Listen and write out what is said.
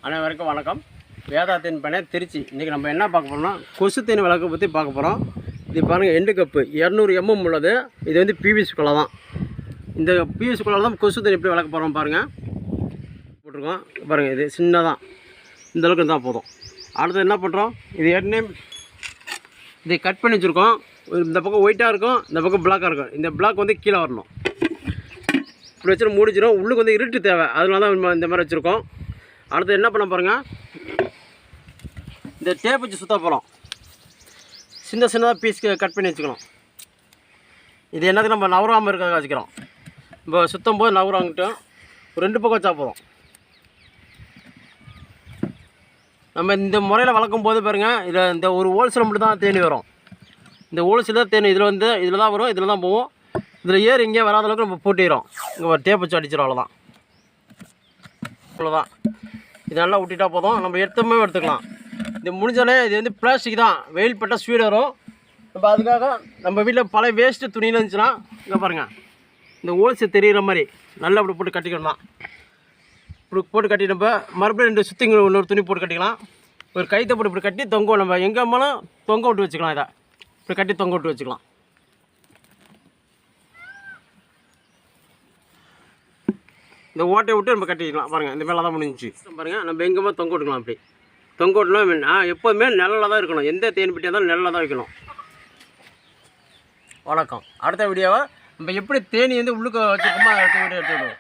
அனைவருக்கும் வணக்கம். வேதா தேன் பண்ணை திருச்சி. இன்றைக்கி நம்ம என்ன பார்க்க போகிறோம்னா கொசு தேன் வளர்க்க பற்றி பார்க்க போகிறோம். இது பாருங்கள், எண்டு கப்பு 200 mm உள்ளது. இது வந்து பிவிசி குழா தான். இந்த பிவிசி குழா தான் கொசு தேன் எப்படி வளர்க்க போகிறோம் பாருங்கள். போட்டிருக்கோம் பாருங்கள், இது சின்னதாக இந்தளவுக்கு இருந்தால் போதும். அடுத்து என்ன பண்ணுறோம், இது ஏற்கனவே இதை கட் பண்ணி வச்சுருக்கோம். இந்த பக்கம் ஒயிட்டாக இருக்கும், இந்த பக்கம் பிளாக்காக இருக்கும். இந்த பிளாக் வந்து கீழே வரணும். இப்படி வச்சு முடிச்சிடும். உள்ளுக்கு வந்து இருட்டு தேவை, அதனால தான் இந்த மாதிரி வச்சுருக்கோம். அடுத்து என்ன பண்ண பாருங்கள், இந்த டேப் வச்சு சுற்ற போகிறோம். சின்னதாக பீஸ் கட் பண்ணி வச்சுக்கணும். இது என்னது, நம்ம நவராமல் இருக்க வச்சுக்கிறோம். இப்போ சுத்தம் போது நவராங்கிட்டோம் ஒரு 2 பக்கம் வச்சா போதும். நம்ம இந்த முறையில் வளர்க்கும் போது பாருங்கள், இதில் இந்த ஒரு ஹோல்சேல் மட்டும் தான் தேனி வரும். இந்த ஹோல்சேல் தான் தேனி இதில் வந்து இதில் தான் வரும், இதில் தான் போவோம். இதில் ஏர் இங்கே வராத அளவுக்கு நம்ம போட்டிக்கிறோம். இங்கே ஒரு டேப் வச்சு அடிச்சிடும், அவ்வளோதான். அவ்வளோதான். இது நல்லா விட்டுட்டா போதும். நம்ம எடுத்துக்கலாம். இது முடிஞ்சாலே இது வந்து பிளாஸ்டிக் தான், வெயில் பட்டால் ஸ்வீட் வரும். நம்ம அதுக்காக நம்ம வீட்டில் பழைய வேஸ்ட்டு துணியில் இருந்துச்சுன்னா இங்கே பாருங்கள், இந்த ஹோல்சேல் தெரிகிற மாதிரி நல்லா இப்படி போட்டு கட்டிக்கணும் தான். இப்படி போட்டு கட்டி நம்ம மறுபடியும் 2 சுற்றி இன்னொரு துணி போட்டு கட்டிக்கலாம். ஒரு கைத்தை போட்டு இப்படி கட்டி தொங்க, நம்ம எங்கே இருந்தாலும் தொங்க விட்டு வச்சுக்கலாம். இதை இப்படி கட்டி தொங்க விட்டு வச்சுக்கலாம். இந்த ஓட்டையை விட்டு நம்ம கட்டிக்கலாம். பாருங்கள், இந்த மேலே தான் முடிஞ்சிச்சு. பாருங்கள், நம்ம எங்கேயுமே தொங்க விட்டுக்கலாம். அப்படி தொங்க விட்டலாம். எப்போதுமே நிழலில் தான் இருக்கணும். எந்த தேன் பெட்டியாக இருந்தாலும் நிழலில் தான் வைக்கணும். வணக்கம். அடுத்த வீடியோவை நம்ம எப்படி தேனி வந்து உள்ளுக்க வச்சுருக்கோமோ அடுத்த வீடியோ எடுத்துக்கிடுவோம்.